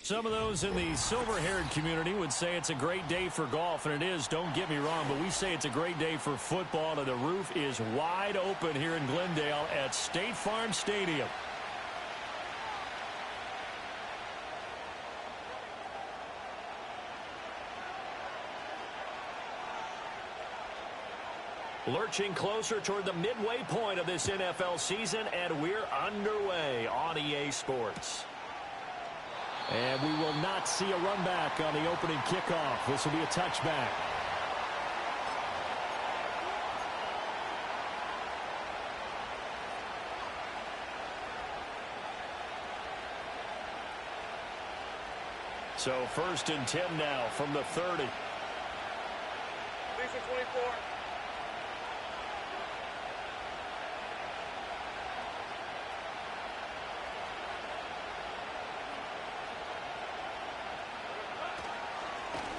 Some of those in the silver-haired community would say it's a great day for golf, and it is, don't get me wrong, but we say it's a great day for football, and the roof is wide open here in Glendale at State Farm Stadium. Lurching closer toward the midway point of this NFL season, and we're underway on EA Sports. And we will not see a run back on the opening kickoff. This will be a touchback. So 1st and 10 now from the 30. Lisa 24.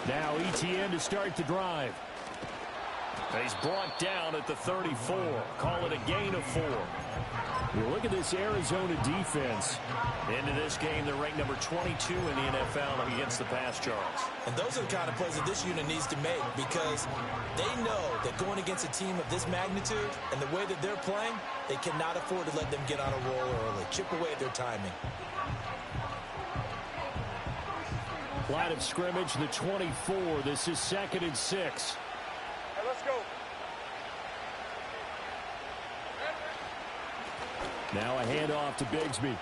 Now ETN to start the drive. He's brought down at the 34. Call it a gain of 4. You look at this Arizona defense. Into this game, they're ranked number 22 in the NFL against the pass, Charles. And those are the kind of plays that this unit needs to make, because they know that going against a team of this magnitude and the way that they're playing, they cannot afford to let them get on a roll early. Chip away at their timing. Line of scrimmage, the 24. This is 2nd and 6. Hey, let's go. Now a handoff to Bigsby.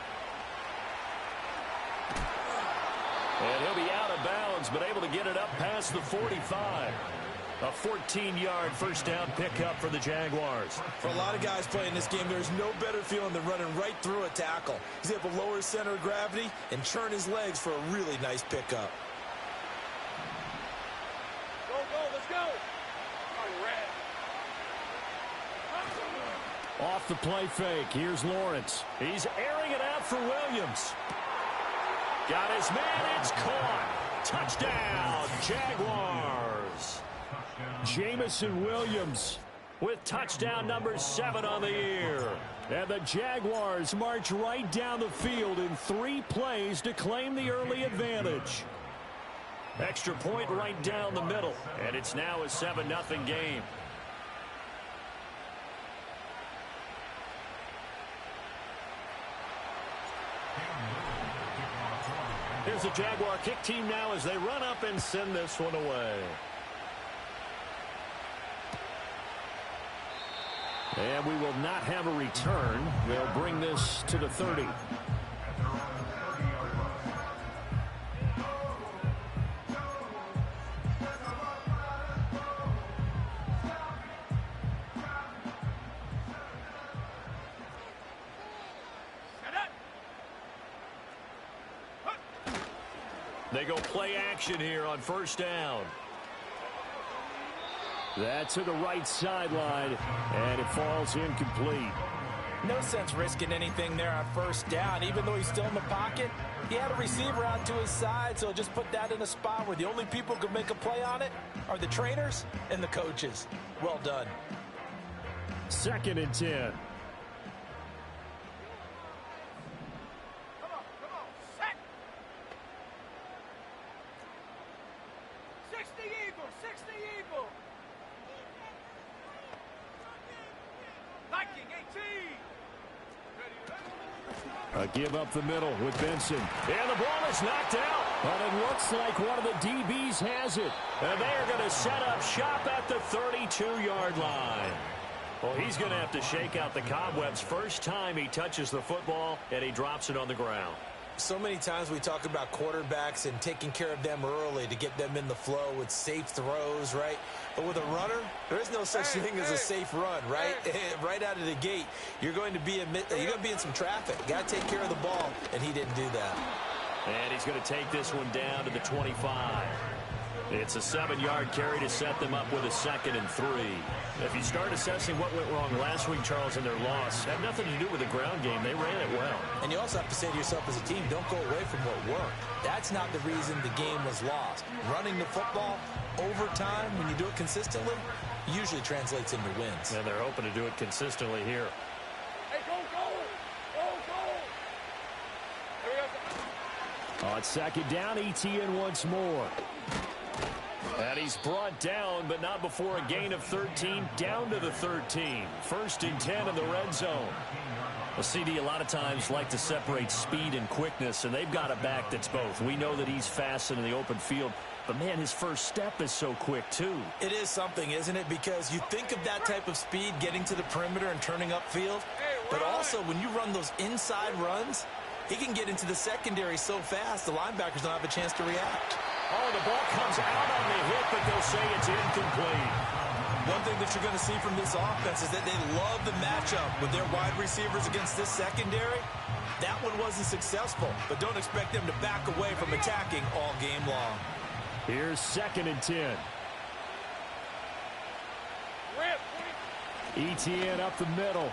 And he'll be out of bounds, but able to get it up past the 45. A 14-yard first down pickup for the Jaguars. For a lot of guys playing this game, there's no better feeling than running right through a tackle. He's able to lower his center of gravity and churn his legs for a really nice pickup. Go, let's go. Oh, red. Off the play fake, here's Lawrence. He's airing it out for Williams. Got his man, it's caught. Touchdown, Jaguars. Jamison Williams with touchdown number 7 on the year. And the Jaguars march right down the field in 3 plays to claim the early advantage. Extra point right down the middle, and it's now a 7-0 game. Here's the Jaguar kick team now as they run up and send this one away. And we will not have a return. They'll bring this to the 30. They go play action here on first down. That's to the right sideline, and it falls incomplete. No sense risking anything there on first down. Even though he's still in the pocket, he had a receiver out to his side, so just put that in a spot where the only people who can make a play on it are the trainers and the coaches. Well done. 2nd and 10. A give up the middle with Benson. And the ball is knocked out. But it looks like one of the DBs has it. And they are going to set up shop at the 32-yard line. Well, he's going to have to shake out the cobwebs first time he touches the football, and he drops it on the ground. So many times we talk about quarterbacks and taking care of them early to get them in the flow with safe throws, right? But with a runner, there is no such thing as a safe run, right? Right out of the gate, you're going to be in some traffic. Got to take care of the ball, and he didn't do that. And he's going to take this one down to the 25. It's a 7-yard carry to set them up with a 2nd and 3. If you start assessing what went wrong last week, Charles, in their loss, had nothing to do with the ground game. They ran it well. And you also have to say to yourself as a team, don't go away from what worked. That's not the reason the game was lost. Running the football over time, when you do it consistently, usually translates into wins. And they're hoping to do it consistently here. Hey, go. A On second down, Etienne once more. And he's brought down, but not before a gain of 13, down to the 13. 1st and 10 in the red zone. Well, CD, a lot of times like to separate speed and quickness, and they've got a back that's both. We know that he's fast in the open field, but, man, his first step is so quick, too. It is something, isn't it? Because you think of that type of speed getting to the perimeter and turning upfield, but also when you run those inside runs, he can get into the secondary so fast the linebackers don't have a chance to react. Oh, the ball comes out on the hit, but they'll say it's incomplete. One thing that you're going to see from this offense is that they love the matchup with their wide receivers against this secondary. That one wasn't successful, but don't expect them to back away from attacking all game long. Here's 2nd and 10. Etienne up the middle.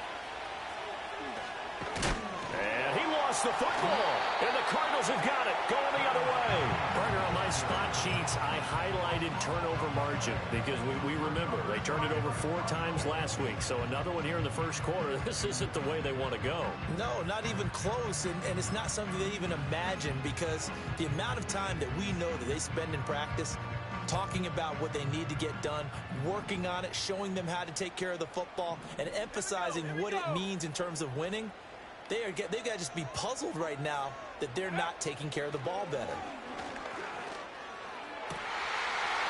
And he lost the football. And the Cardinals have got it. Going the other way. Burger, on my spot sheets, I highlighted turnover margin because we remember they turned it over 4 times last week. So another one here in the first quarter. This isn't the way they want to go. No, not even close. And it's not something they even imagine because the amount of time that we know that they spend in practice talking about what they need to get done, working on it, showing them how to take care of the football, and emphasizing what it means in terms of winning. They've got to just be puzzled right now that they're not taking care of the ball better.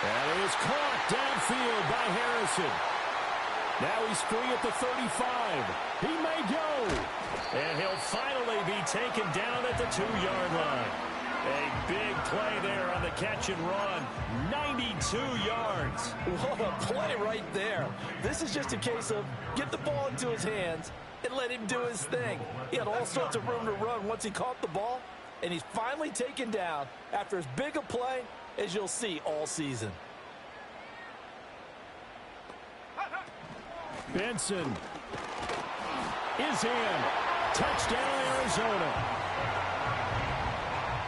And it is caught downfield by Harrison. Now he's free at the 35. He may go. And he'll finally be taken down at the 2-yard line. A big play there on the catch and run. 92 yards. What a play right there. This is just a case of get the ball into his hands and let him do his thing. He had all sorts of room to run once he caught the ball, and he's finally taken down after as big a play as you'll see all season. Benson is in. Touchdown, Arizona.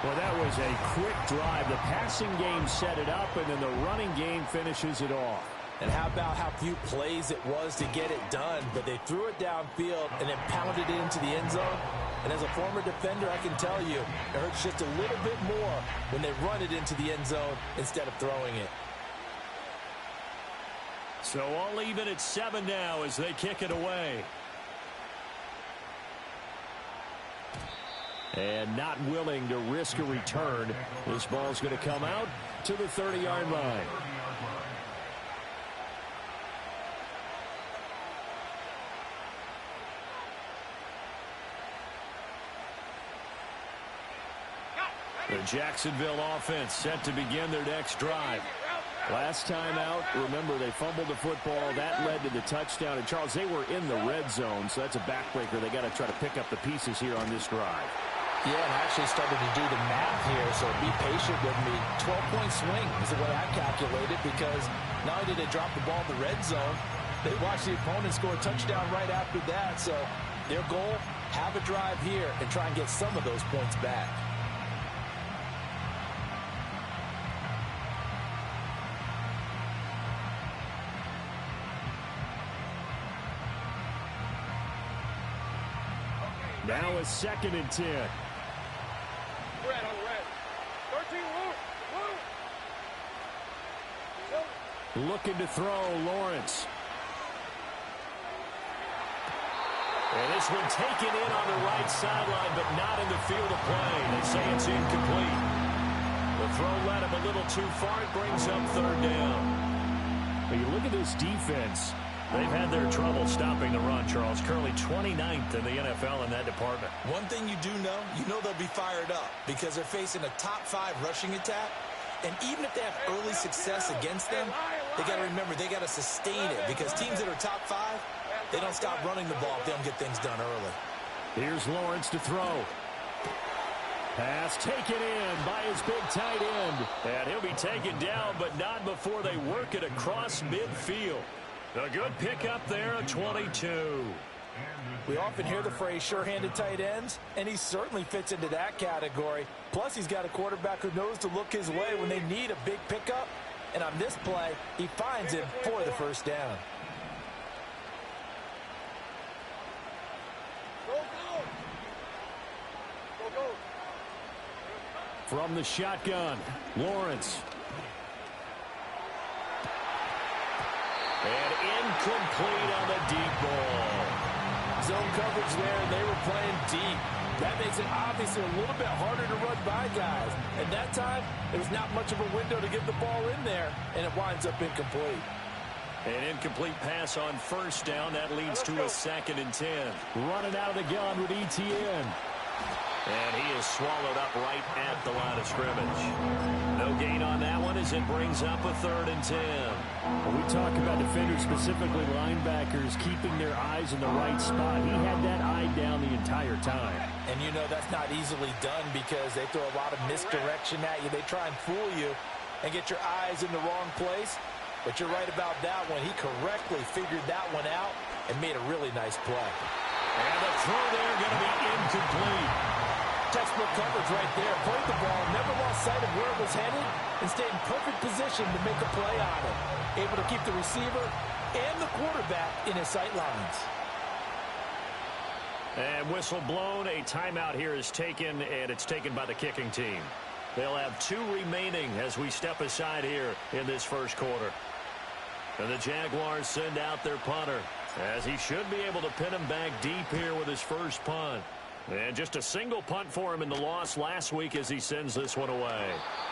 Well, that was a quick drive. The passing game set it up, and then the running game finishes it off. And how about how few plays it was to get it done, but they threw it downfield and then pounded it into the end zone. And as a former defender, I can tell you, it hurts just a little bit more when they run it into the end zone instead of throwing it. So all even at 7 now as they kick it away. And not willing to risk a return. This ball's going to come out to the 30-yard line. The Jacksonville offense set to begin their next drive. Last time out, remember, they fumbled the football. That led to the touchdown. And, Charles, they were in the red zone, so that's a backbreaker. They got to try to pick up the pieces here on this drive. Yeah, and I actually started to do the math here, so be patient with me. 12-point swing is the way I calculated because not only did they drop the ball in the red zone, they watched the opponent score a touchdown right after that. So their goal, have a drive here and try and get some of those points back. Now it's 2nd and 10. Red on red. 13 Lou. Looking to throw, Lawrence. And this one taken in on the right sideline, but not in the field of play. They say it's incomplete. The throw led him a little too far. It brings up 3rd down. When you look at this defense, they've had their trouble stopping the run, Charles. Currently 29th in the NFL in that department. One thing you do know, they'll be fired up because they're facing a top 5 rushing attack. And even if they have early success against them, they got to remember they got to sustain it because teams that are top 5, they don't stop running the ball if they don't get things done early. Here's Lawrence to throw. Pass taken in by his big tight end. And he'll be taken down, but not before they work it across midfield. A good pickup there, a 22. We often hear the phrase sure-handed tight ends, and he certainly fits into that category. Plus, he's got a quarterback who knows to look his way when they need a big pickup. And on this play, he finds him for the 1st down. From the shotgun, Lawrence. And incomplete on the deep ball. Zone coverage there, and they were playing deep. That makes it obviously a little bit harder to run by guys. And that time, there was not much of a window to get the ball in there, and it winds up incomplete. An incomplete pass on first down. That leads to a 2nd and 10. Running out of the gun with ETN. And he is swallowed up right at the line of scrimmage. No gain on that one as it brings up a 3rd and 10. When we talk about defenders, specifically linebackers, keeping their eyes in the right spot, he had that eye down the entire time. And you know that's not easily done because they throw a lot of misdirection at you. They try and fool you and get your eyes in the wrong place. But you're right about that one. He correctly figured that one out and made a really nice play. And the throw there going to be incomplete. Textbook coverage right there. Played the ball, never lost sight of where it was headed, and stayed in perfect position to make a play on it. Able to keep the receiver and the quarterback in his sight lines. And whistle blown. A timeout here is taken, and it's taken by the kicking team. They'll have 2 remaining as we step aside here in this first quarter. And the Jaguars send out their punter, as he should be able to pin him back deep here with his first punt. And just a single punt for him in the loss last week as he sends this one away.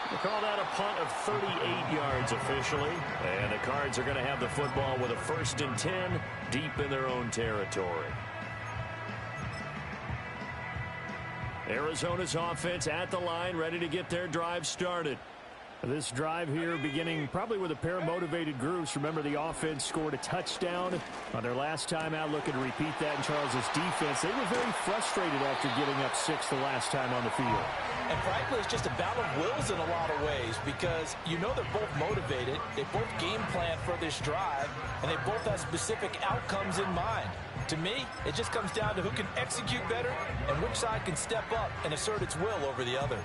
We call that a punt of 38 yards officially. And the Cards are going to have the football with a 1st and 10 deep in their own territory. Arizona's offense at the line, ready to get their drive started. This drive here beginning probably with a pair of motivated groups. Remember, the offense scored a touchdown on their last time out, looking to repeat that in Charles's defense. They were very frustrated after getting up 6 the last time on the field. And frankly, it's just a battle of wills in a lot of ways because you know they're both motivated. They both game plan for this drive, and they both have specific outcomes in mind. To me, it just comes down to who can execute better and which side can step up and assert its will over the other.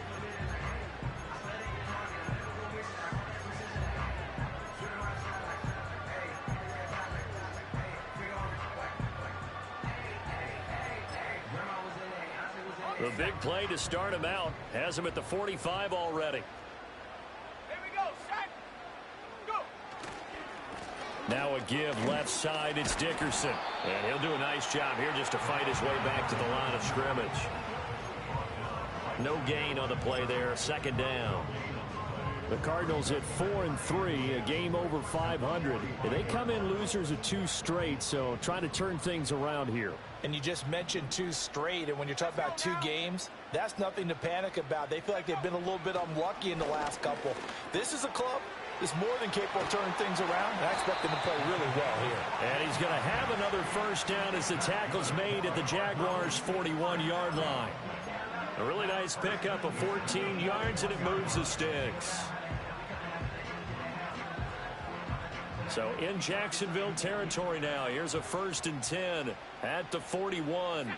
The big play to start him out has him at the 45 already. Here we go, set, go. Now a give left side. It's Dickerson. And he'll do a nice job here just to fight his way back to the line of scrimmage. No gain on the play there. 2nd down. The Cardinals at 4-3, a game over 500. They come in losers of 2 straight, so trying to turn things around here. And you just mentioned 2 straight, and when you're talking about 2 games, that's nothing to panic about. They feel like they've been a little bit unlucky in the last couple. This is a club that's more than capable of turning things around, and I expect them to play really well here. And he's going to have another 1st down as the tackle's made at the Jaguars' 41-yard line. A really nice pickup of 14 yards, and it moves the sticks. So in Jacksonville territory now. Here's a 1st and 10 at the 41.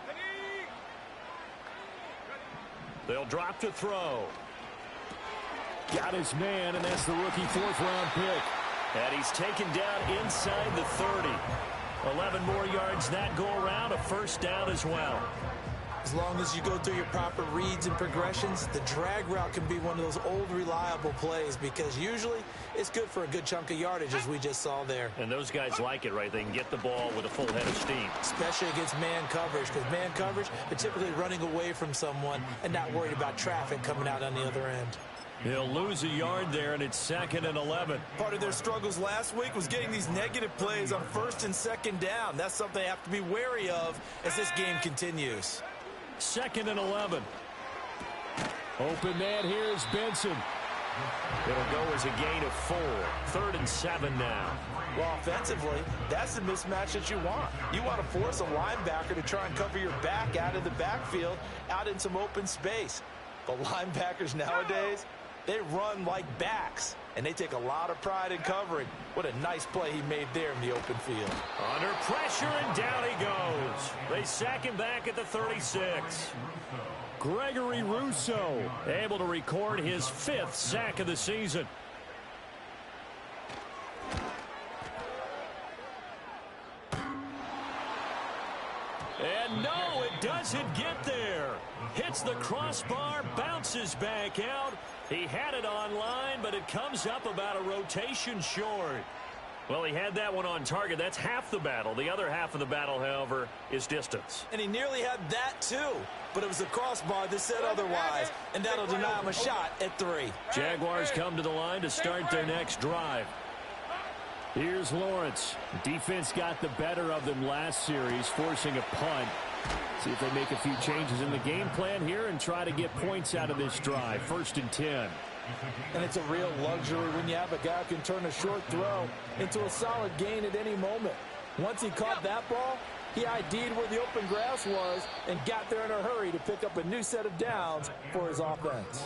They'll drop to throw. Got his man, and that's the rookie 4th-round pick. And he's taken down inside the 30. 11 more yards that go around. A 1st down as well. As long as you go through your proper reads and progressions, the drag route can be one of those old reliable plays because usually it's good for a good chunk of yardage as we just saw there. And those guys like it, right? They can get the ball with a full head of steam. Especially against man coverage because man coverage, they're typically running away from someone and not worried about traffic coming out on the other end. He'll lose a yard there, and it's 2nd and 11. Part of their struggles last week was getting these negative plays on 1st and 2nd down. That's something they have to be wary of as this game continues. 2nd and 11. Open man here is Benson. It'll go as a gain of 4. 3rd and 7 now. Well, offensively, that's the mismatch that you want. You want to force a linebacker to try and cover your back out of the backfield, out in some open space. But linebackers nowadays, they run like backs, and they take a lot of pride in covering. What a nice play he made there in the open field. Under pressure, and down he goes. They sack him back at the 36. Gregory Rousseau able to record his 5th sack of the season. And no, it doesn't get there. Hits the crossbar, bounces back out. He had it online, but it comes up about a rotation short. Well, he had that one on target. That's half the battle. The other half of the battle, however, is distance. And he nearly had that, too. But it was the crossbar that said otherwise, and that'll deny him a shot at 3. Jaguars come to the line to start their next drive. Here's Lawrence. Defense got the better of them last series, forcing a punt. See if they make a few changes in the game plan here and try to get points out of this drive. 1st and 10. And it's a real luxury when you have a guy who can turn a short throw into a solid gain at any moment. Once he caught that ball, he ID'd where the open grass was and got there in a hurry to pick up a new set of downs for his offense.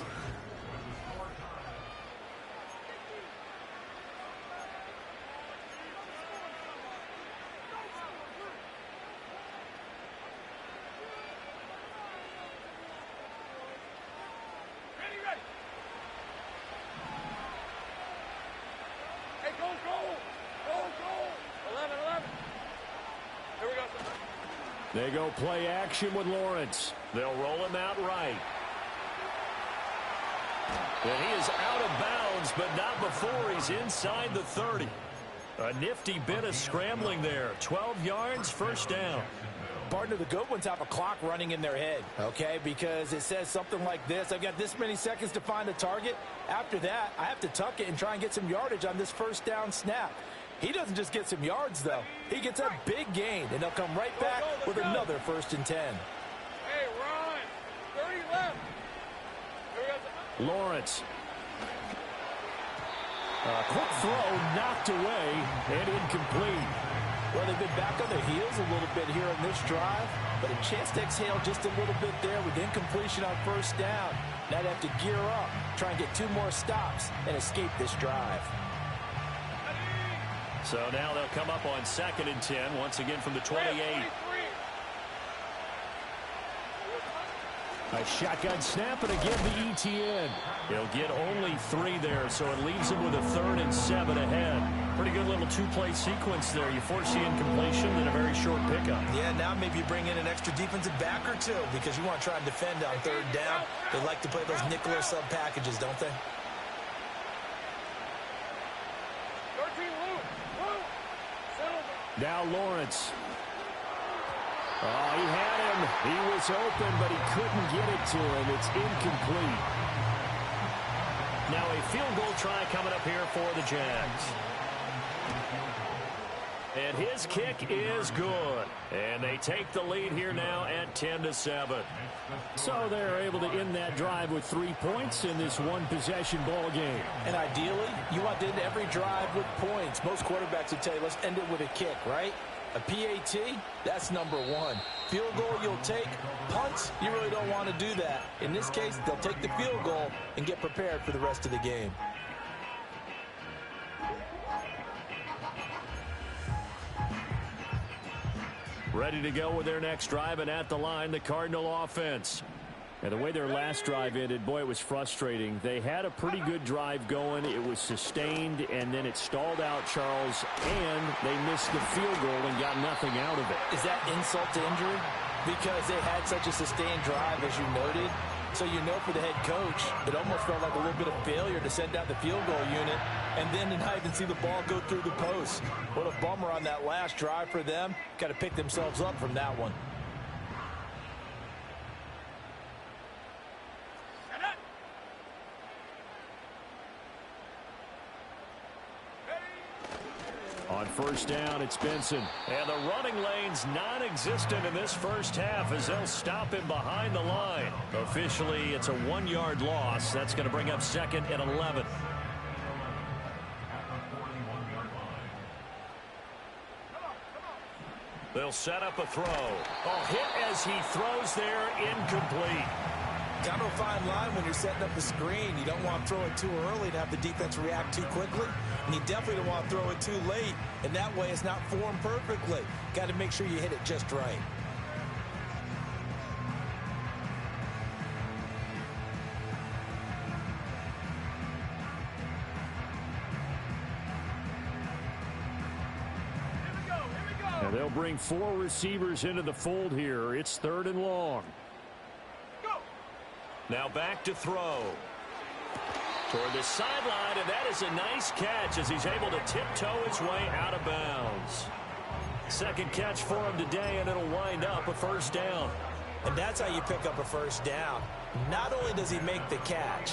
They go play action with Lawrence. They'll roll him out right. And he is out of bounds, but not before he's inside the 30. A nifty bit of scrambling there. 12 yards, 1st down. Partner, the good ones have a clock running in their head, okay? Because it says something like this. I've got this many seconds to find a target. After that, I have to tuck it and try and get some yardage on this 1st down snap. He doesn't just get some yards, though. He gets a big gain, and they'll come right back with another 1st and 10. Hey, Ron, 30 left. Lawrence. A quick throw knocked away and incomplete. Well, they've been back on their heels a little bit here on this drive, but a chance to exhale just a little bit there with incompletion on 1st down. Now they have to gear up, try and get 2 more stops, and escape this drive. So now they'll come up on 2nd and 10, once again from the 28. A shotgun snap, and again the ETN. He'll get only 3 there, so it leaves him with a 3rd and 7 ahead. Pretty good little 2-play sequence there. You force the incompletion, then a very short pickup. Yeah, now maybe you bring in an extra defensive back or 2 because you want to try and defend on 3rd down. They like to play those nickel or sub packages, don't they? Now Lawrence. Oh, he had him. He was open, but he couldn't get it to him. It's incomplete. Now a field goal try coming up here for the Jags. And his kick is good. And they take the lead here now at 10-7. So they're able to end that drive with 3 points in this one-possession ball game. And ideally, you want to end every drive with points. Most quarterbacks would tell you, let's end it with a kick, right? A PAT, that's number 1. Field goal you'll take. Punts, you really don't want to do that. In this case, they'll take the field goal and get prepared for the rest of the game. Ready to go with their next drive, and at the line, the Cardinal offense. And the way their last drive ended, boy, it was frustrating. They had a pretty good drive going. It was sustained, and then it stalled out, Charles, and they missed the field goal and got nothing out of it. Is that insult to injury? Because they had such a sustained drive, as you noted. So you know for the head coach, it almost felt like a little bit of failure to send out the field goal unit and then to not even see the ball go through the post. What a bummer on that last drive for them. Got to pick themselves up from that one. On 1st down, it's Benson. And the running lane's non-existent in this 1st half as they'll stop him behind the line. Officially, it's a 1-yard loss. That's going to bring up 2nd and 11. They'll set up a throw. Oh, hit as he throws there, incomplete. Kind of a fine line when you're setting up the screen. You don't want to throw it too early to have the defense react too quickly. And you definitely don't want to throw it too late. And that way it's not formed perfectly. Got to make sure you hit it just right. And they'll bring 4 receivers into the fold here. It's 3rd and long. Go! Now back to throw. Toward the sideline, and that is a nice catch as he's able to tiptoe his way out of bounds. Second catch for him today, and it'll wind up a first down. And that's how you pick up a first down. Not only does he make the catch,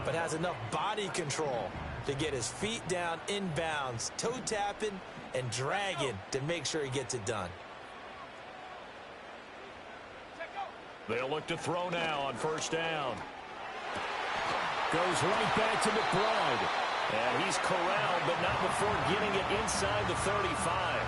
but has enough body control to get his feet down in bounds, toe tapping and dragging to make sure he gets it done. They'll look to throw now on first down. Goes right back to McBride. And he's corralled, but not before getting it inside the 35.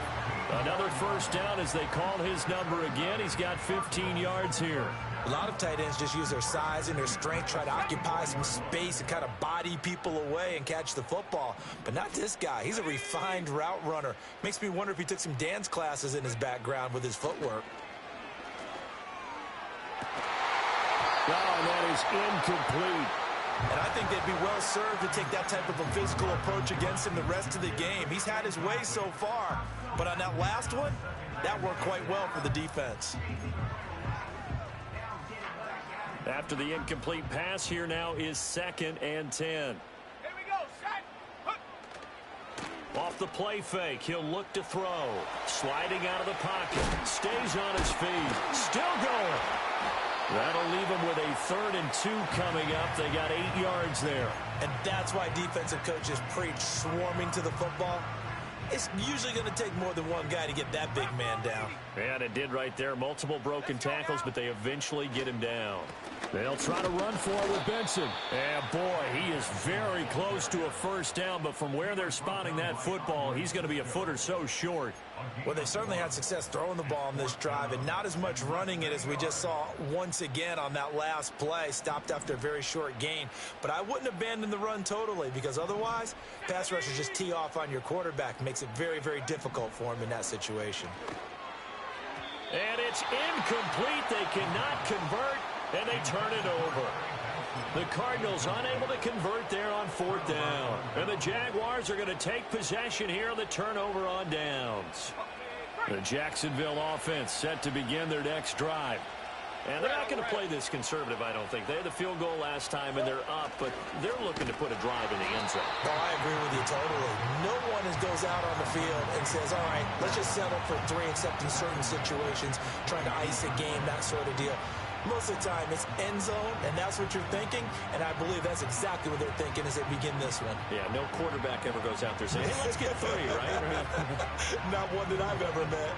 Another first down as they call his number again. He's got 15 yards here. A lot of tight ends just use their size and their strength, try to occupy some space and kind of body people away and catch the football. But not this guy. He's a refined route runner. Makes me wonder if he took some dance classes in his background with his footwork. Oh, that is incomplete. And I think they'd be well served to take that type of a physical approach against him the rest of the game. He's had his way so far, but on that last one, that worked quite well for the defense. After the incomplete pass, here now is 2nd and 10. Here we go, set. Off the play fake, he'll look to throw. Sliding out of the pocket, stays on his feet, still going. That'll leave them with a 3rd and 2 coming up. They got 8 yards there. And that's why defensive coaches preach swarming to the football. It's usually going to take more than one guy to get that big man down. And it did right there. Multiple broken tackles, but they eventually get him down. They'll try to run for it with Benson. And boy, he is very close to a first down, but from where they're spotting that football, he's going to be a foot or so short. Well, they certainly had success throwing the ball on this drive and not as much running it as we just saw once again on that last play. Stopped after a very short gain. But I wouldn't abandon the run totally because otherwise, pass rushers just tee off on your quarterback. Makes it very, very difficult for him in that situation. And it's incomplete. They cannot convert, and they turn it over. The Cardinals unable to convert there on 4th down. And the Jaguars are going to take possession here on the turnover on downs. The Jacksonville offense set to begin their next drive. And they're not going to play this conservative, I don't think. They had the field goal last time, and they're up, but they're looking to put a drive in the end zone. Oh, I agree with you totally. No one goes out on the field and says, all right, let's just settle for 3, except in certain situations, trying to ice a game, that sort of deal. Most of the time, it's end zone, and that's what you're thinking, and I believe that's exactly what they're thinking as they begin this one. Yeah, no quarterback ever goes out there saying, hey, let's get 3, right? Not one that I've ever met.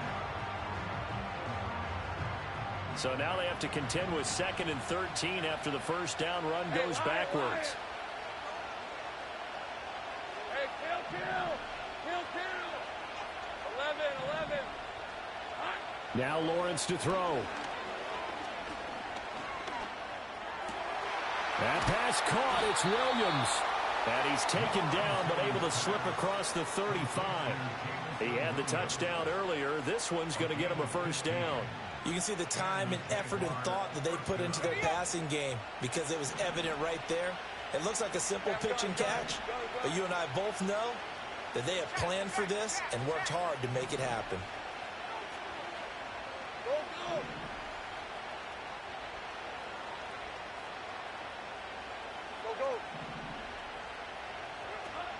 So now they have to contend with 2nd and 13 after the first down run goes backwards. Hey, kill. 11. Now Lawrence to throw. That pass caught. It's Williams. And he's taken down, but able to slip across the 35. He had the touchdown earlier. This one's going to get him a first down. You can see the time and effort and thought that they put into their passing game because it was evident right there. It looks like a simple pitch and catch, but you and I both know that they have planned for this and worked hard to make it happen.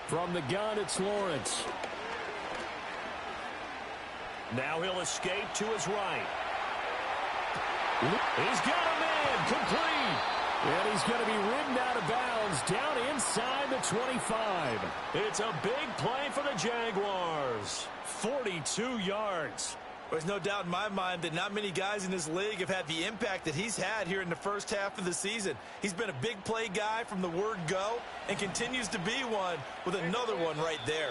From the gun, it's Lawrence. Now he'll escape to his right. He's got a man, complete. And he's going to be ridden out of bounds down inside the 25. It's a big play for the Jaguars. 42 yards. There's no doubt in my mind that not many guys in this league have had the impact that he's had here in the first half of the season. He's been a big play guy from the word go and continues to be one with another one right there.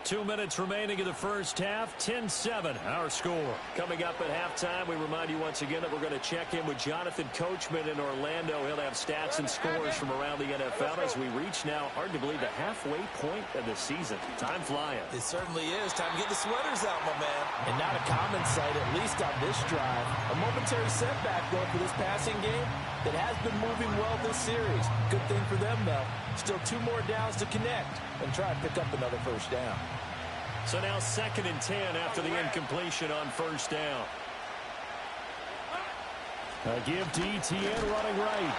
2 minutes remaining in the first half. 10-7, our score. Coming up at halftime, we remind you once again that we're going to check in with Jonathan Coachman in Orlando. He'll have stats and scores from around the NFL as we reach now, hard to believe, the halfway point of the season. Time flying. It certainly is. Time to get the sweaters out, my man. And not a common sight, at least on this drive. A momentary setback, though, for this passing game that has been moving well this series. Good thing for them, though. Still 2 more downs to connect and try to pick up another first down. So now 2nd and 10 after the incompletion on first down. A give to Etienne running right.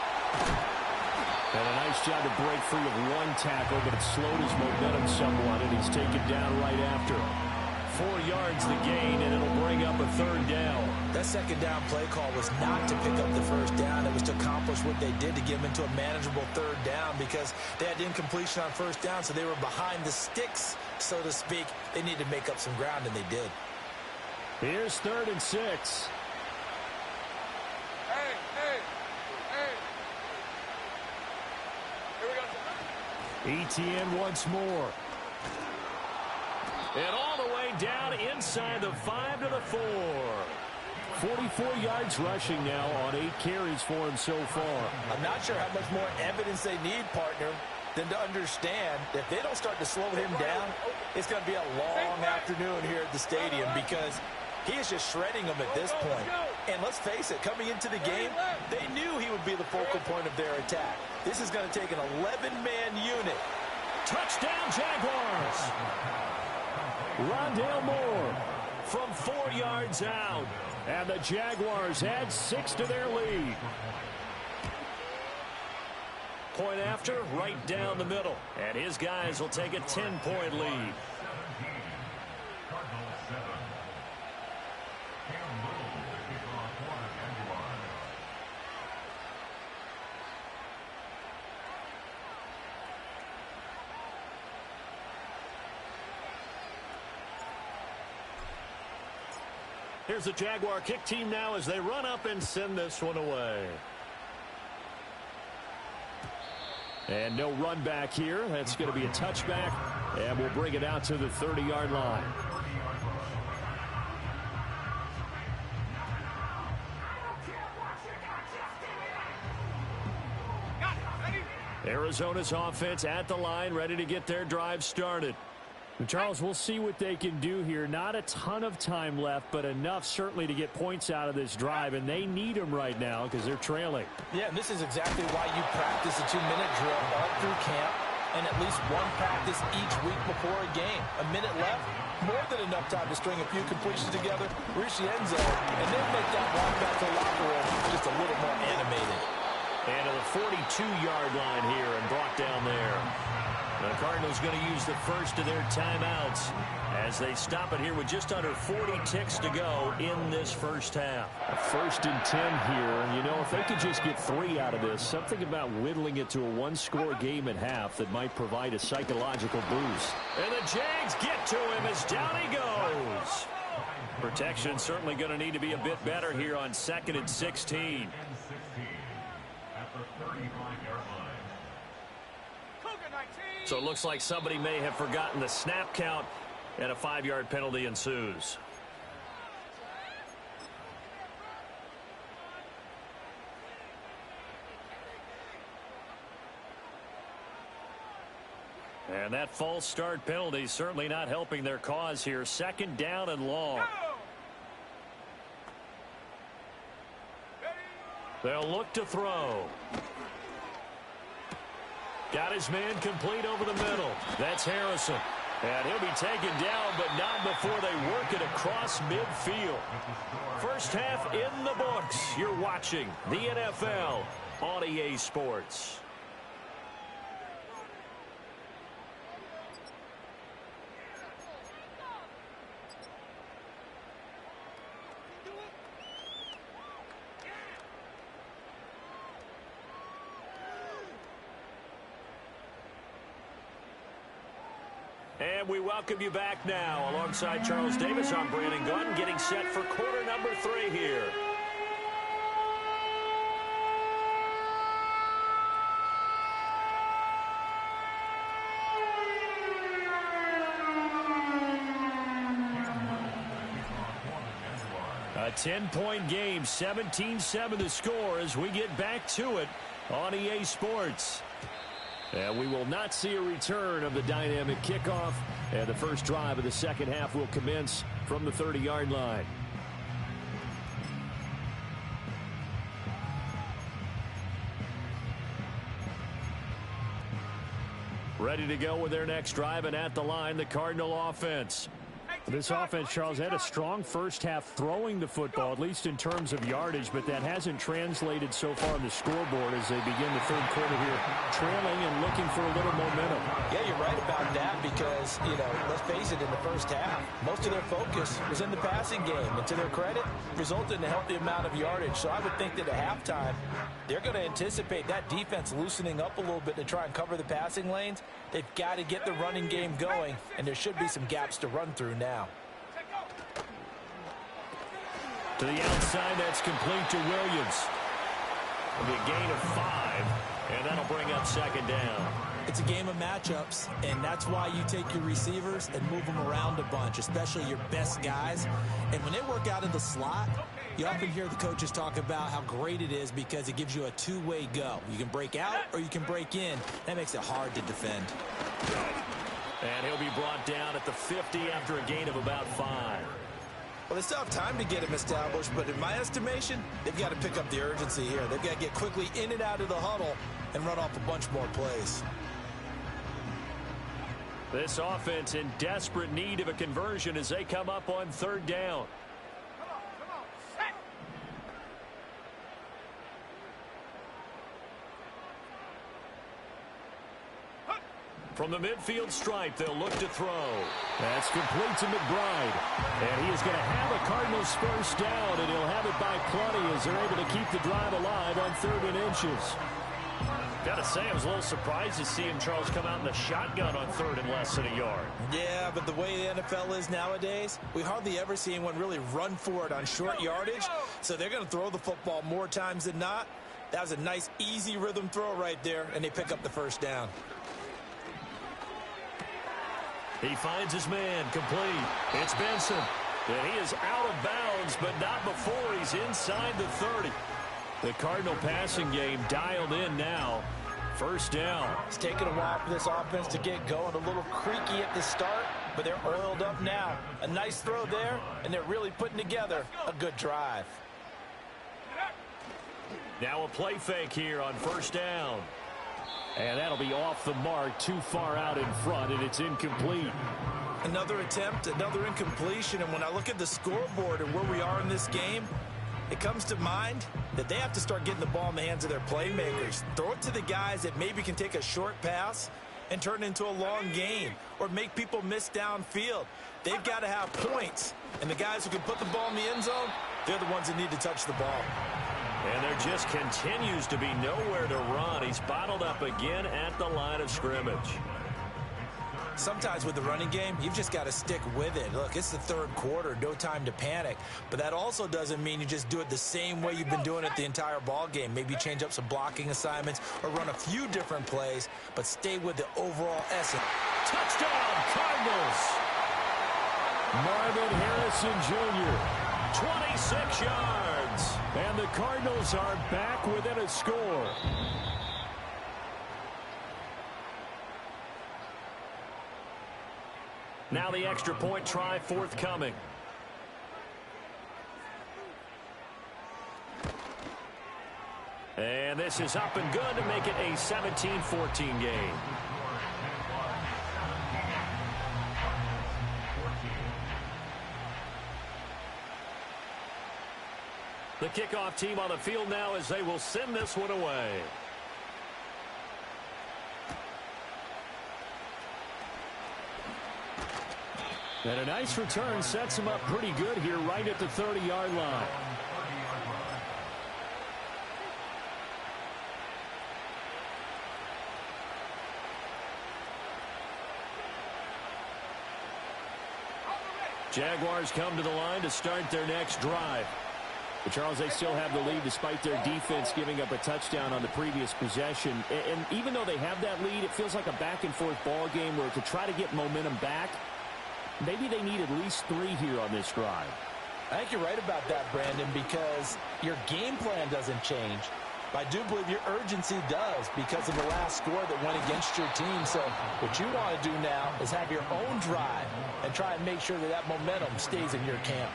And a nice job to break free of one tackle, but it slowed his momentum somewhat, and he's taken down right after. 4 yards the gain, and it'll bring up a third down. That second down play call was not to pick up the first down. It was to accomplish what they did to get them into a manageable third down because they had incompletion on first down, so they were behind the sticks, so to speak. They needed to make up some ground, and they did. Here's 3rd and 6. Hey. Here we go. ETN once more. And all the way down inside the 5 to the 4. 44 yards rushing now on 8 carries for him so far. I'm not sure how much more evidence they need, partner, than to understand that if they don't start to slow him down, it's going to be a long afternoon here at the stadium because he is just shredding them at this point. And let's face it, coming into the game, they knew he would be the focal point of their attack. This is going to take an 11-man unit. Touchdown, Jaguars. Rondale Moore From 4 yards out. and the Jaguars add 6 to their lead. Point after, right down the middle. And his guys will take a 10-point lead. Here's the Jaguar kick team now as they run up and send this one away. And no run back here. That's going to be a touchback, and we'll bring it out to the 30-yard line. Arizona's offense at the line, ready to get their drive started. Charles, we'll see what they can do here. Not a ton of time left, but enough certainly to get points out of this drive, and they need them right now because they're trailing. Yeah, and this is exactly why you practice a 2-minute drill all through camp and at least one practice each week before a game. A minute left, more than enough time to string a few completions together, reach the end zone, and then make that walk back to the locker room just a little more animated. And to the 42-yard line here and brought down there. The Cardinals going to use the first of their timeouts as they stop it here with just under 40 ticks to go in this first half. A 1st and 10 here, and you know, if they could just get 3 out of this, something about whittling it to a one-score game at half that might provide a psychological boost. And the Jags get to him as down he goes. Protection certainly going to need to be a bit better here on 2nd and 16. So it looks like somebody may have forgotten the snap count, and a 5-yard penalty ensues. And that false start penalty certainly not helping their cause here. 2nd down and long. They'll look to throw. Got his man complete over the middle. That's Harrison. And he'll be taken down, but not before they work it across midfield. First half in the books. You're watching the NFL on EA Sports. And we welcome you back now. Alongside Charles Davis, I'm Brandon Gunn, getting set for quarter number 3 here. A 10-point game, 17-7 the score as we get back to it on EA Sports. And we will not see a return of the dynamic kickoff. And the first drive of the second half will commence from the 30-yard line. Ready to go with their next drive, and at the line, the Cardinal offense. Hey, This offense, Charles, had a strong first half throwing the football, at least in terms of yardage, but that hasn't translated so far on the scoreboard as they begin the third quarter here, trailing and looking for a little momentum. Yeah, you're right about that because, let's face it, in the first half, most of their focus was in the passing game. And to their credit, resulted in a healthy amount of yardage. So I would think that at halftime, they're going to anticipate that defense loosening up a little bit to try and cover the passing lanes. They've got to get the running game going, and there should be some gaps to run through now. To the outside, that's complete to Williams. It'll be a gain of 5, and that'll bring up second down. It's a game of matchups, and that's why you take your receivers and move them around a bunch, especially your best guys. And when they work out in the slot, you often hear the coaches talk about how great it is because it gives you a two-way go. You can break out or you can break in. That makes it hard to defend. And he'll be brought down at the 50 after a gain of about 5. Well, they still have time to get him established, but in my estimation, they've got to pick up the urgency here. They've got to get quickly in and out of the huddle and run off a bunch more plays. This offense in desperate need of a conversion as they come up on third down. Come on, set. From the midfield stripe, they'll look to throw. That's complete to McBride. And he is going to have a Cardinals first down, and he'll have it by plenty as they're able to keep the drive alive on 3rd and inches. Got to say, I was a little surprised to see him, Charles, come out in the shotgun on 3rd and less than a yard. Yeah, but the way the NFL is nowadays, we hardly ever see anyone really run for it on short yardage. So they're going to throw the football more times than not. That was a nice, easy rhythm throw right there, and they pick up the first down. He finds his man, complete. It's Benson. And he is out of bounds, but not before he's inside the 30. The Cardinal passing game dialed in now. First down. It's taken a while for this offense to get going. A little creaky at the start, but they're oiled up now. A nice throw there, and they're really putting together a good drive. Now a play fake here on first down. And that'll be off the mark, too far out in front, and it's incomplete. Another attempt, another incompletion, and when I look at the scoreboard and where we are in this game, it comes to mind that they have to start getting the ball in the hands of their playmakers. Throw it to the guys that maybe can take a short pass and turn it into a long gain or make people miss downfield. They've got to have points, and the guys who can put the ball in the end zone, they're the ones that need to touch the ball. And there just continues to be nowhere to run. He's bottled up again at the line of scrimmage. Sometimes with the running game, you've just got to stick with it. Look, it's the 3rd quarter, no time to panic. But that also doesn't mean you just do it the same way you've been doing it the entire ball game. Maybe change up some blocking assignments or run a few different plays, but stay with the overall essence. Touchdown, Cardinals! Marvin Harrison Jr. 26 yards. And the Cardinals are back within a score. Now the extra point try forthcoming. And this is up and good to make it a 17-14 game. The kickoff team on the field now as they will send this one away. And a nice return sets him up pretty good here right at the 30-yard line. Jaguars come to the line to start their next drive. But Charles, they still have the lead despite their defense giving up a touchdown on the previous possession. And even though they have that lead, it feels like a back-and-forth ball game where to try to get momentum back, maybe they need at least 3 here on this drive. I think you're right about that, Brandon, because your game plan doesn't change. I do believe your urgency does because of the last score that went against your team. So what you want to do now is have your own drive and try and make sure that that momentum stays in your camp.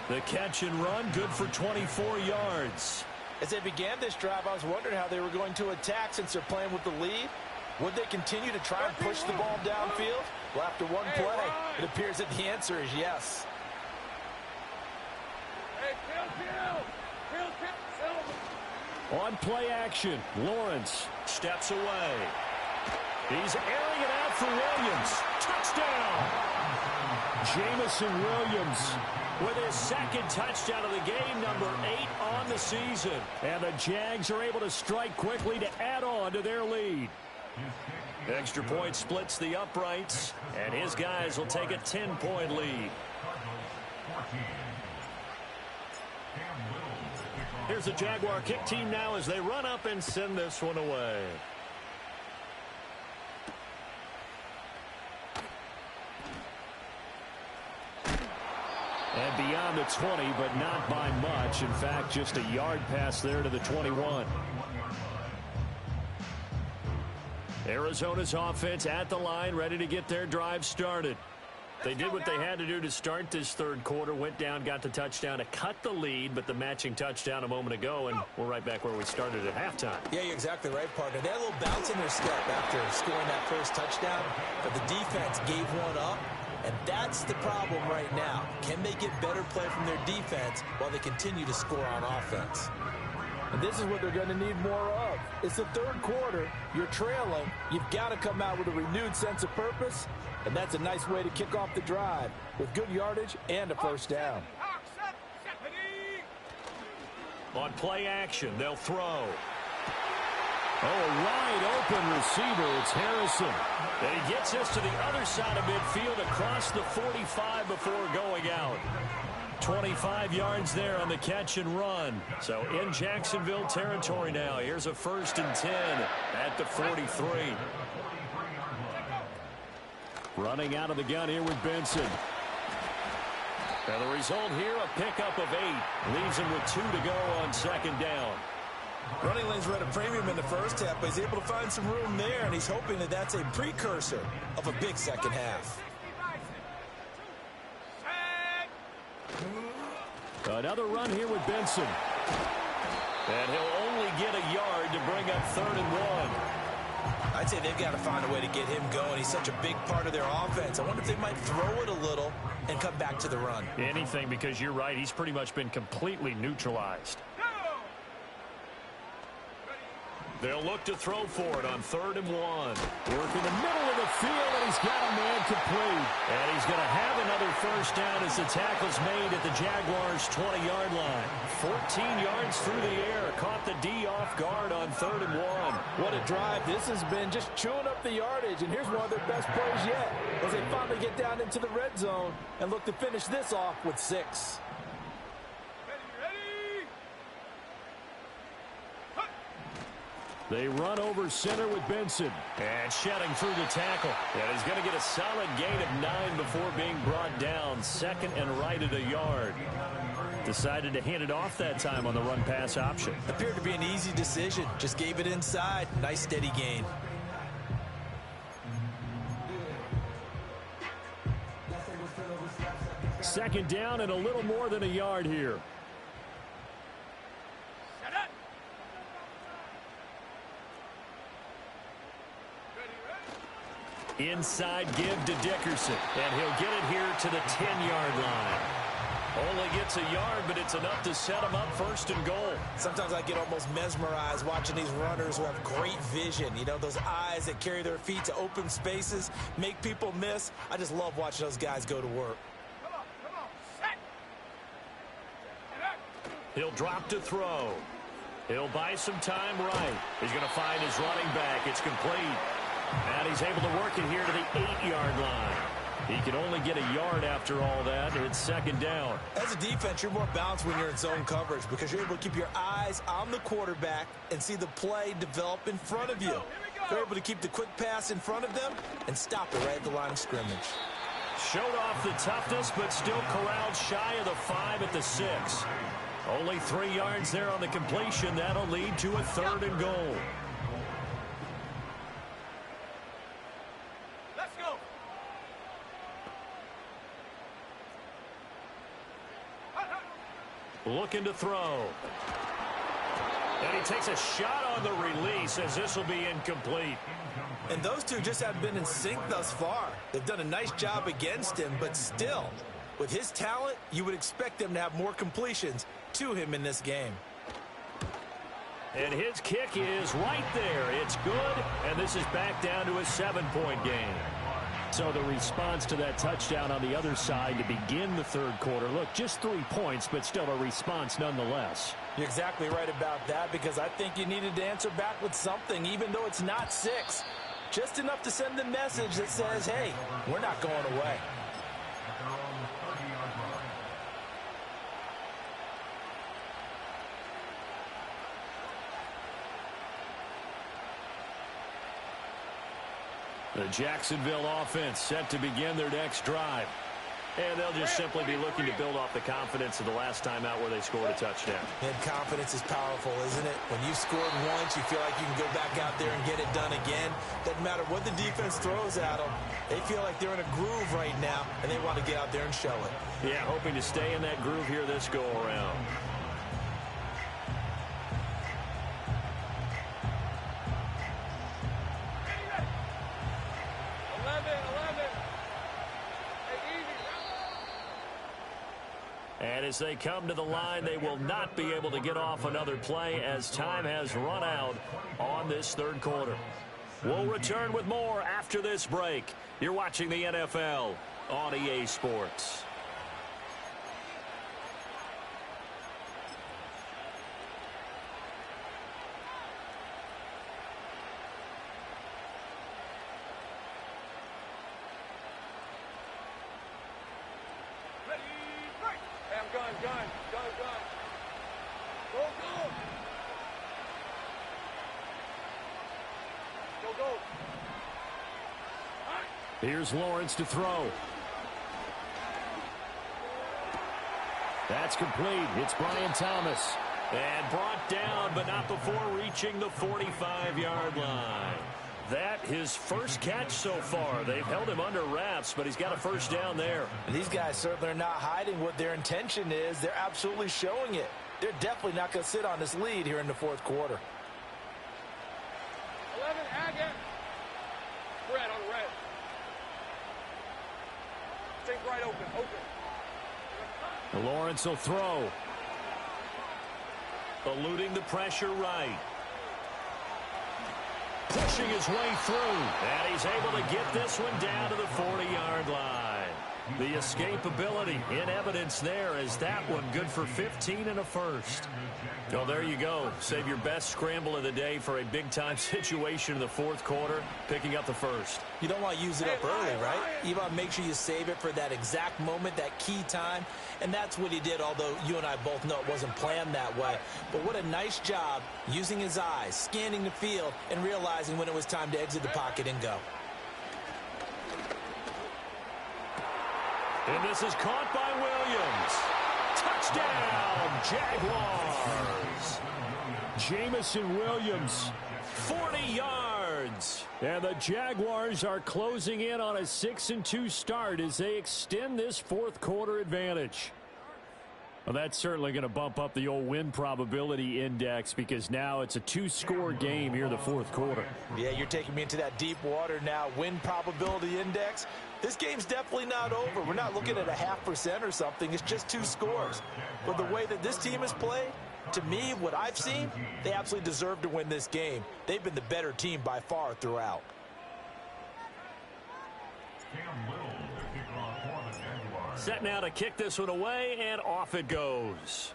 The catch and run, good for 24 yards. As they began this drive, I was wondering how they were going to attack since they're playing with the lead. Would they continue to try and push the ball downfield? Well, after one play, it appears that the answer is yes. On play action, Lawrence steps away. He's airing it out for Williams. Touchdown! Jamison Williams with his second touchdown of the game, number 8 on the season. And the Jags are able to strike quickly to add on to their lead. Extra point splits the uprights, and his guys will take a 10-point lead. Here's the Jaguar kick team now as they run up and send this one away. And beyond the 20, but not by much. In fact, just a yard pass there to the 21. Arizona's offense at the line, ready to get their drive started. They did what they had to do to start this third quarter, went down, got the touchdown to cut the lead, but the matching touchdown a moment ago, and we're right back where we started at halftime. Yeah, you're exactly right, partner. They had a little bounce in their step after scoring that first touchdown, but the defense gave one up, and that's the problem right now. Can they get better play from their defense while they continue to score on offense? And this is what they're going to need more of. It's the third quarter. You're trailing. You've got to come out with a renewed sense of purpose, and that's a nice way to kick off the drive with good yardage and a first down. On play action, they'll throw. Oh, a wide open receiver. It's Harrison. And he gets us to the other side of midfield across the 45 before going out. 25 yards there on the catch and run. So in Jacksonville territory now. Here's a 1st and 10 at the 43. Running out of the gun here with Benson. And the result here, a pickup of 8. Leaves him with 2 to go on second down. Running lanes were at a premium in the first half, but he's able to find some room there, and he's hoping that that's a precursor of a big second half. Another run here with Benson. And he'll only get a yard to bring up 3rd and 1. I'd say they've got to find a way to get him going. He's such a big part of their offense. I wonder if they might throw it a little and come back to the run. Anything, because you're right. He's pretty much been completely neutralized. They'll look to throw for it on 3rd and 1. Work in the middle of the field, and he's got a man complete. And he's going to have another first down as the tackle's made at the Jaguars' 20-yard line. 14 yards through the air. Caught the D off guard on 3rd and 1. What a drive this has been, just chewing up the yardage. And here's one of their best plays yet as they finally get down into the red zone and look to finish this off with 6. They run over center with Benson. And shedding through the tackle. And he's going to get a solid gain of 9 before being brought down. 2nd and right at a yard. Decided to hand it off that time on the run-pass option. Appeared to be an easy decision. Just gave it inside. Nice steady gain. Second down and a little more than a yard here. Inside give to Dickerson, and he'll get it here to the 10-yard line. Only gets a yard, but it's enough to set him up 1st and goal. Sometimes I get almost mesmerized watching these runners who have great vision. You know, those eyes that carry their feet to open spaces, make people miss. I just love watching those guys go to work. Come on, set. He'll drop to throw. He'll buy some time right. He's going to find his running back. It's complete. And he's able to work it here to the 8-yard line. He can only get a yard after all that. It's 2nd down. As a defense, you're more balanced when you're in zone coverage because you're able to keep your eyes on the quarterback and see the play develop in front of you. They're able to keep the quick pass in front of them and stop it right at the line of scrimmage. Showed off the toughness, but still corralled shy of the 5 at the 6. Only 3 yards there on the completion. That'll lead to a 3rd and goal. Looking to throw. And he takes a shot on the release as this will be incomplete. And those two just haven't been in sync thus far. They've done a nice job against him, but still, with his talent, you would expect them to have more completions to him in this game. And his kick is right there. It's good, and this is back down to a 7-point game. So the response to that touchdown on the other side to begin the third quarter. Look, just 3 points, but still a response nonetheless. You're exactly right about that, because I think you needed to answer back with something, even though it's not 6. Just enough to send the message that says, hey, we're not going away. The Jacksonville offense set to begin their next drive. And they'll just simply be looking to build off the confidence of the last time out where they scored a touchdown. And confidence is powerful, isn't it? When you've scored once, you feel like you can go back out there and get it done again. Doesn't matter what the defense throws at them. They feel like they're in a groove right now, and they want to get out there and show it. Yeah, hoping to stay in that groove here this go-around. And as they come to the line, they will not be able to get off another play as time has run out on this third quarter. We'll return with more after this break. You're watching the NFL on EA Sports. Here's Lawrence to throw. That's complete. It's Brian Thomas. And brought down, but not before reaching the 45-yard line. That his first catch so far. They've held him under wraps, but he's got a first down there. And these guys certainly are not hiding what their intention is. They're absolutely showing it. They're definitely not going to sit on this lead here in the fourth quarter. 11, Agate. Red on the red. Take right open. Lawrence will throw. Eluding the pressure right. Pushing his way through. And he's able to get this one down to the 40-yard line. The escapability in evidence there as that one good for 15 and a first. So there you go. Save your best scramble of the day for a big-time situation in the fourth quarter, picking up the first. You don't want to use it up early, right? You want to make sure you save it for that exact moment, that key time. And that's what he did, although you and I both know it wasn't planned that way. But what a nice job using his eyes, scanning the field, and realizing when it was time to exit the pocket and go. And this is caught by Williams. Touchdown, Jaguars. Jameson Williams. 40 yards. And the Jaguars are closing in on a 6-2 start as they extend this fourth quarter advantage. Well, that's certainly going to bump up the old win probability index because now it's a 2-score game here in the fourth quarter. Yeah, you're taking me into that deep water now. Win probability index. This game's definitely not over. We're not looking at a 0.5% or something. It's just 2 scores. But the way that this team has played, to me, what I've seen, they absolutely deserve to win this game. They've been the better team by far throughout. Set now to kick this one away, and off it goes.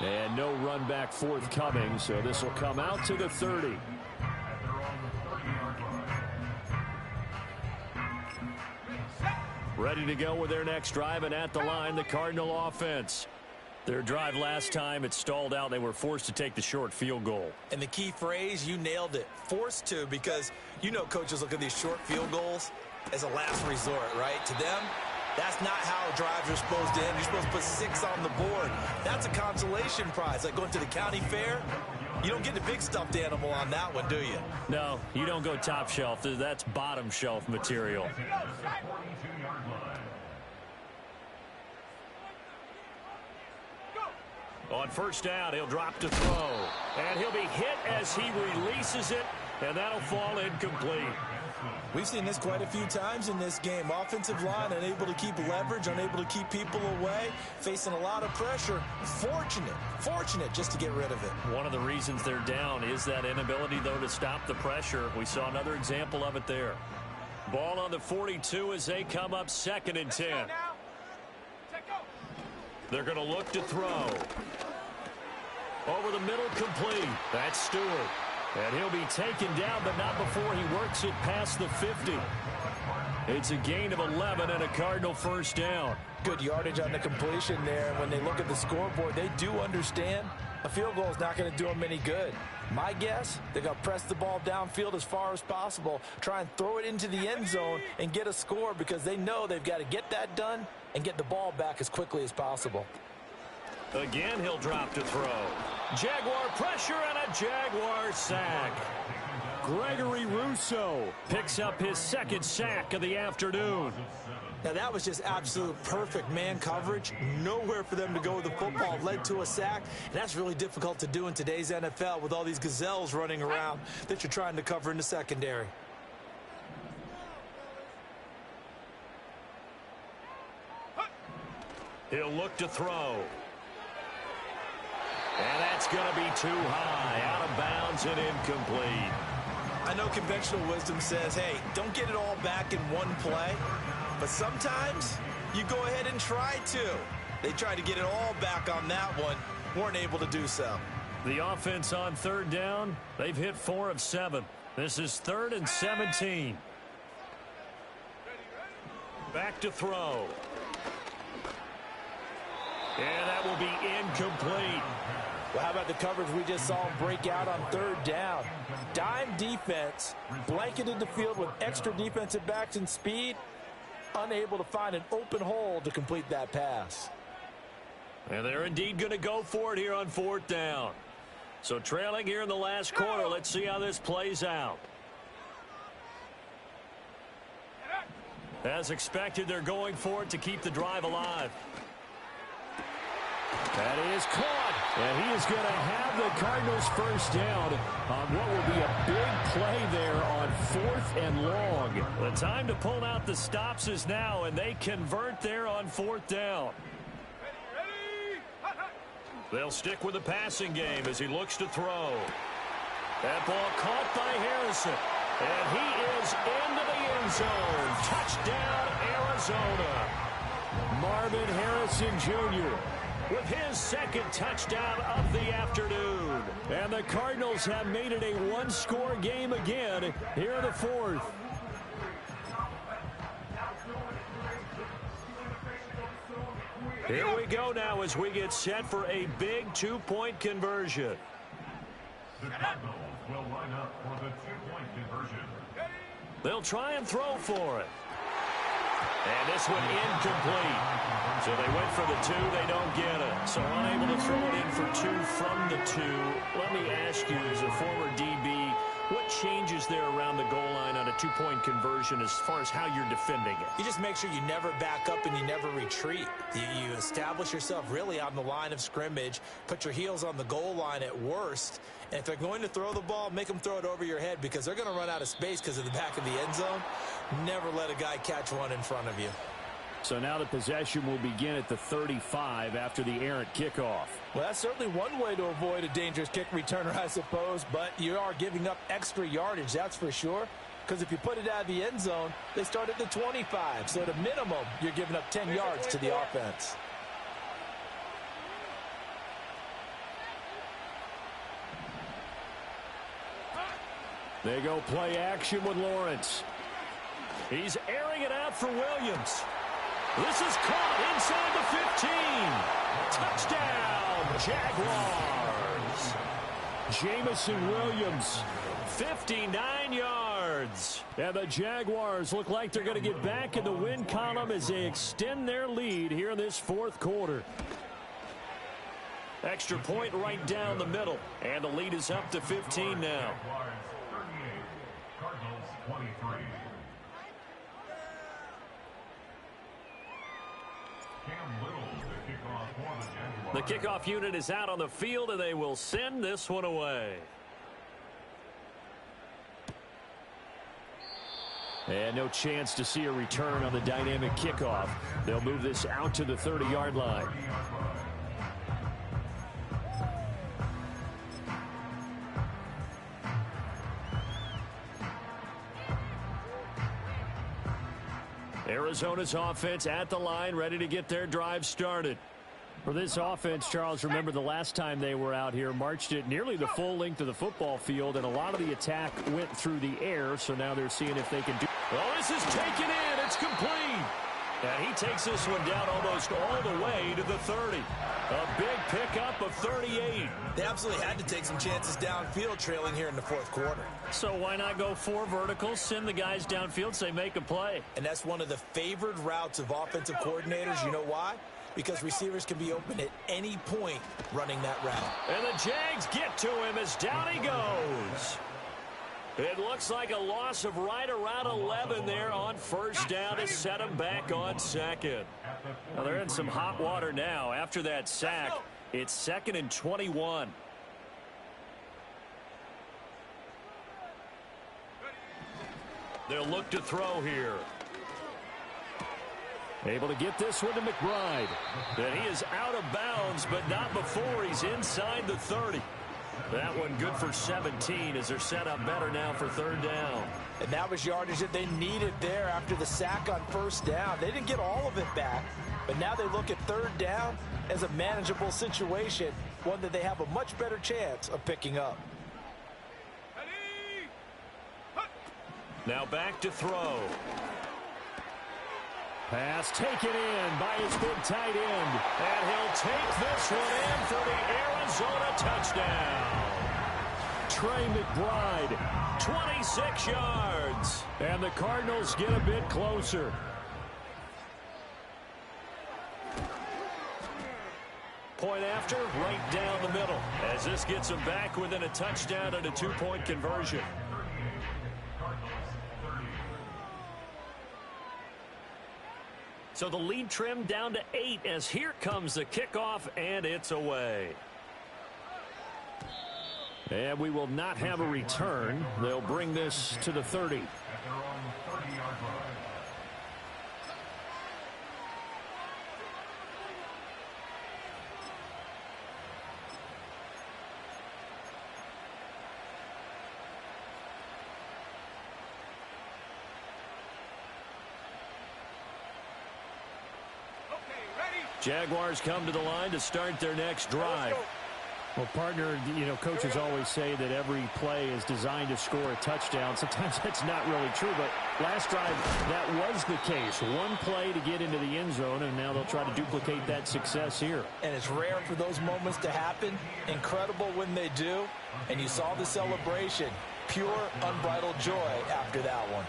And no run back forthcoming, so this will come out to the 30. Ready to go with their next drive, and at the line, the Cardinal offense. Their drive last time, it stalled out. They were forced to take the short field goal. And the key phrase, you nailed it, forced to, because you know coaches look at these short field goals as a last resort, right? To them, that's not how drives are supposed to end. You're supposed to put 6 on the board. That's a consolation prize. Like going to the county fair, you don't get the big stuffed animal on that one, do you? No, you don't go top shelf. That's bottom shelf material. On first down, he'll drop to throw. And he'll be hit as he releases it, and that'll fall incomplete. We've seen this quite a few times in this game. Offensive line unable to keep leverage, unable to keep people away, facing a lot of pressure. Fortunate just to get rid of it. One of the reasons they're down is that inability, though, to stop the pressure. We saw another example of it there. Ball on the 42 as they come up 2nd and 10. They're going to look to throw. Over the middle, complete. That's Stewart. And he'll be taken down, but not before he works it past the 50. It's a gain of 11 and a Cardinal first down. Good yardage on the completion there. When they look at the scoreboard, they do understand a field goal is not going to do them any good. My guess, they're going to press the ball downfield as far as possible, try and throw it into the end zone and get a score because they know they've got to get that done and get the ball back as quickly as possible. Again, he'll drop to throw. Jaguar pressure and a Jaguar sack. Gregory Rousseau picks up his 2nd sack of the afternoon. Now, that was just absolute perfect man coverage. Nowhere for them to go with the football. Led to a sack. And that's really difficult to do in today's NFL with all these gazelles running around that you're trying to cover in the secondary. He'll look to throw. And that's going to be too high. Out of bounds and incomplete. I know conventional wisdom says, hey, don't get it all back in one play. But sometimes you go ahead and try to. They tried to get it all back on that one. Weren't able to do so. The offense on 3rd down, they've hit 4 of 7. This is 3rd and 17. Back to throw. And that will be incomplete. Well, how about the coverage we just saw him break out on 3rd down? Dime defense, blanketed the field with extra defensive backs and speed, unable to find an open hole to complete that pass. And they're indeed going to go for it here on 4th down. So trailing here in the last quarter, let's see how this plays out. As expected, they're going for it to keep the drive alive. That is caught, and he is going to have the Cardinals first down on what will be a big play there on 4th and long. The time to pull out the stops is now, and they convert there on 4th down. They'll stick with the passing game as he looks to throw. That ball caught by Harrison, and he is into the end zone. Touchdown, Arizona. Marvin Harrison Jr. with his 2nd touchdown of the afternoon. And the Cardinals have made it a one-score game again here in the 4th. Here we go now as we get set for a big 2-point conversion. The Cardinals will line up for the 2-point conversion. They'll try and throw for it. And this one incomplete. So they went for the 2, they don't get it. So unable to throw it in for 2 from the 2. Let me ask you, as a former DB, what changes there around the goal line on a 2-point conversion as far as how you're defending it? You just make sure you never back up and you never retreat. You establish yourself really on the line of scrimmage, put your heels on the goal line at worst, and if they're going to throw the ball, make them throw it over your head because they're going to run out of space because of the back of the end zone. Never let a guy catch one in front of you. So now the possession will begin at the 35 after the errant kickoff. Well, that's certainly one way to avoid a dangerous kick returner, I suppose, but you are giving up extra yardage, that's for sure, because if you put it out of the end zone, they start at the 25. So at a minimum, you're giving up 10 yards to the offense. They go play action with Lawrence. He's airing it out for Williams. This is caught inside the 15. Touchdown, Jaguars. Jamison Williams, 59 yards. And the Jaguars look like they're going to get back in the win column as they extend their lead here in this 4th quarter. Extra point right down the middle. And the lead is up to 15 now. Cardinals 23. Cam Little to kick off for the Jaguars. The kickoff unit is out on the field, and they will send this one away. And no chance to see a return on the dynamic kickoff. They'll move this out to the 30-yard line. Arizona's offense at the line, ready to get their drive started. For this offense, Charles, remember the last time they were out here, marched it nearly the full length of the football field, and a lot of the attack went through the air, so now they're seeing if they can do. Well, this is taken in. It's complete. And he takes this one down almost all the way to the 30. A big pickup of 38. They absolutely had to take some chances downfield trailing here in the fourth quarter. So why not go 4 verticals, send the guys downfield, say make a play? And that's one of the favored routes of offensive coordinators. You know why? Because receivers can be open at any point running that route. And the Jags get to him as down he goes. It looks like a loss of right around 11 there on first down to set him back on second. Well, they're in some hot water now. After that sack, it's 2nd and 21. They'll look to throw here. Able to get this one to McBride. And he is out of bounds, but not before he's inside the 30. That one good for 17 as they're set up better now for 3rd down. And that was yardage that they needed there after the sack on first down. They didn't get all of it back, but now they look at 3rd down as a manageable situation, one that they have a much better chance of picking up. Now back to throw. Pass taken in by his big tight end. And he'll take this one in for the Arizona touchdown. Trey McBride, 26 yards. And the Cardinals get a bit closer. Point after, right down the middle. As this gets them back within a touchdown and a 2-point conversion. So the lead trimmed down to 8 as here comes the kickoff, and it's away. And we will not have a return. They'll bring this to the 30. At their own 30-yard line. Jaguars come to the line to start their next drive. Well, partner, you know, coaches always say that every play is designed to score a touchdown. Sometimes that's not really true, but last drive, that was the case. One play to get into the end zone, and now they'll try to duplicate that success here. And it's rare for those moments to happen. Incredible when they do. And you saw the celebration. Pure, unbridled joy after that one.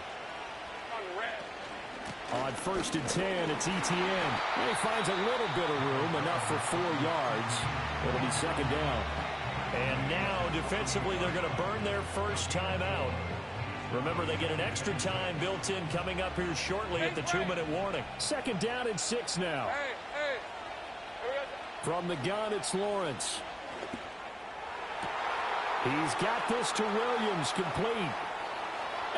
On 1st and 10, it's Etienne. He finds a little bit of room, enough for 4 yards. It'll be 2nd down. And now, defensively, they're going to burn their first time out. Remember, they get an extra time built in coming up here shortly at the 2-minute warning. 2nd down and 6 now. From the gun, it's Lawrence. He's got this to Williams, complete.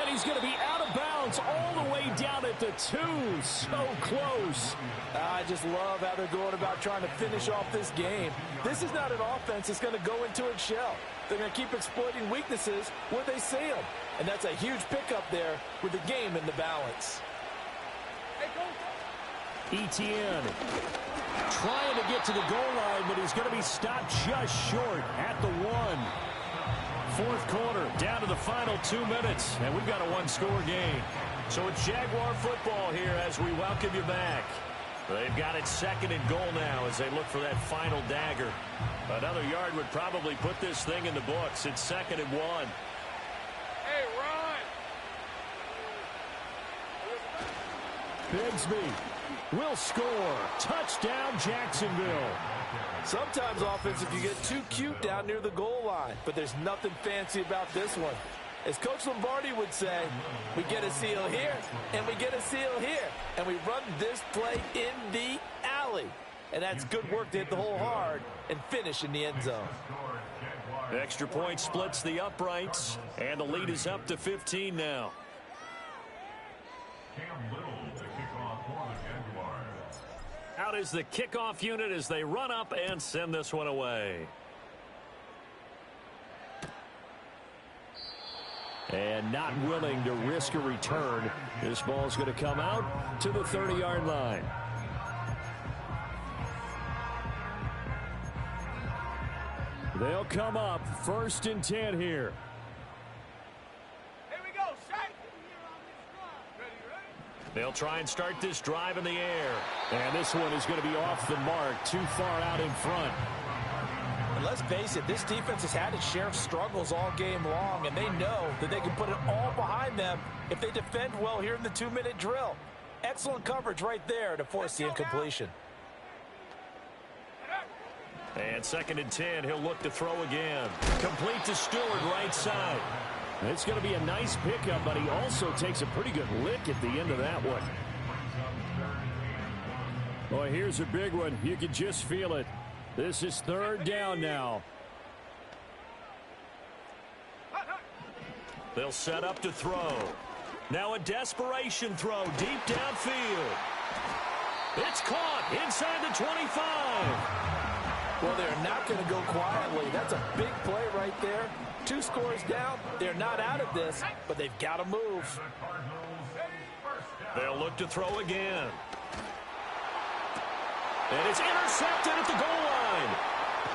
And he's going to be out of bounds all the way down at the 2. So close. I just love how they're going about trying to finish off this game. This is not an offense that's going to go into its shell. They're going to keep exploiting weaknesses where they see them. And that's a huge pickup there with the game in the balance. Etienne trying to get to the goal line, but he's going to be stopped just short at the 1. 4th quarter, down to the final 2 minutes, and we've got a 1-score game. So it's Jaguar football here as we welcome you back. They've got it 2nd and goal now as they look for that final dagger. Another yard would probably put this thing in the books. It's 2nd and 1. Hey, Ron! Bigsby will score. Touchdown, Jacksonville. Sometimes offensive you get too cute down near the goal line, but there's nothing fancy about this one. As Coach Lombardi would say, we get a seal here, and we get a seal here, and we run this play in the alley. And that's good work to hit the hole hard and finish in the end zone. Extra point splits the uprights, and the lead is up to 15 now. Cam Little to kick off for the Jaguars. Out is the kickoff unit as they run up and send this one away. And not willing to risk a return. This ball's going to come out to the 30-yard line. They'll come up 1st and 10 here. Here we go, set. Ready? They'll try and start this drive in the air. And this one is going to be off the mark, too far out in front. And let's face it, this defense has had its share of struggles all game long, and they know that they can put it all behind them if they defend well here in the 2-minute drill. Excellent coverage right there to force the incompletion. And 2nd and 10, he'll look to throw again. Complete to Stewart, right side. It's going to be a nice pickup, but he also takes a pretty good lick at the end of that one. Boy, here's a big one. You can just feel it. This is 3rd down now. They'll set up to throw. Now a desperation throw deep downfield. It's caught inside the 25. Well, they're not going to go quietly. That's a big play right there. 2 scores down. They're not out of this, but they've got to move. They'll look to throw again. And it's intercepted at the goal line.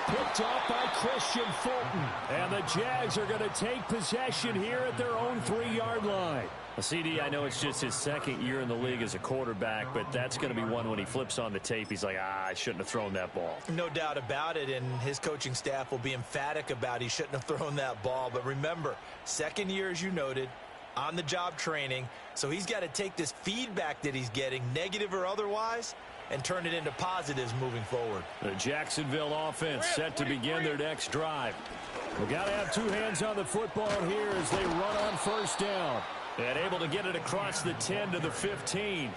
Picked off by Christian Fulton. And the Jags are going to take possession here at their own 3-yard line. CD, I know it's just his 2nd year in the league as a quarterback, but that's going to be one when he flips on the tape. He's like, I shouldn't have thrown that ball. No doubt about it, and his coaching staff will be emphatic about he shouldn't have thrown that ball. But remember, 2nd year, as you noted, on-the-job training, so he's got to take this feedback that he's getting, negative or otherwise, and turn it into positives moving forward. The Jacksonville offense set to begin their next drive. We've got to have 2 hands on the football here as they run on 1st down. And able to get it across the 10 to the 15.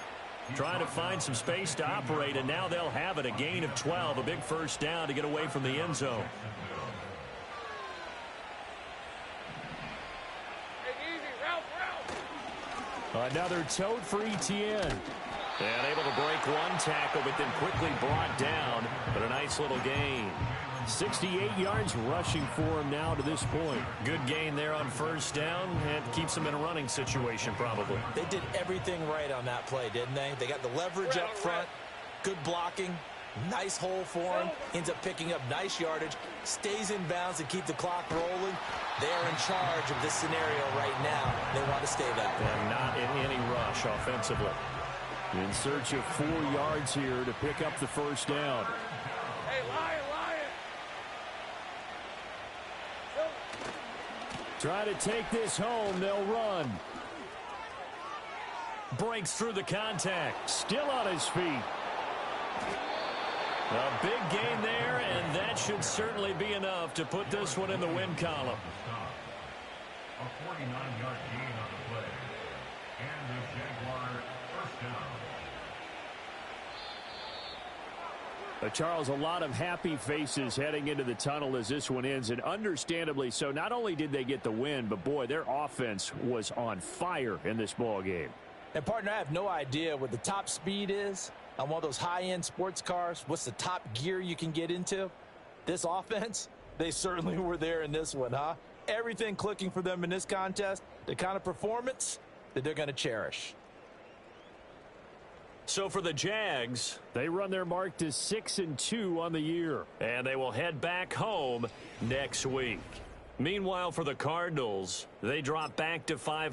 Trying to find some space to operate, and now they'll have it. A gain of 12, a big 1st down to get away from the end zone. Another tote for Etienne. And able to break one tackle, but then quickly brought down. But a nice little gain. 68 yards rushing for him now to this point. Good gain there on 1st down, and keeps him in a running situation probably. They did everything right on that play, didn't they? They got the leverage up front, good blocking, nice hole for him, ends up picking up nice yardage, stays in bounds to keep the clock rolling. They're in charge of this scenario right now. They want to stay that way. And not in any rush offensively. In search of 4 yards here to pick up the 1st down. Hey, Lion. Try to take this home. They'll run. Breaks through the contact. Still on his feet. A big gain there, and that should certainly be enough to put this one in the win column. A 49-yard gain on the play. And the Jaguar 1st down. Charles, a lot of happy faces heading into the tunnel as this one ends, and understandably so. Not only did they get the win, but boy, their offense was on fire in this ball game. And partner, I have no idea what the top speed is on one of those high-end sports cars. What's the top gear you can get into? This offense, they certainly were there in this one, huh? Everything clicking for them in this contest, the kind of performance that they're going to cherish. So for the Jags, they run their mark to 6-2 on the year. And they will head back home next week. Meanwhile, for the Cardinals, they drop back to 5.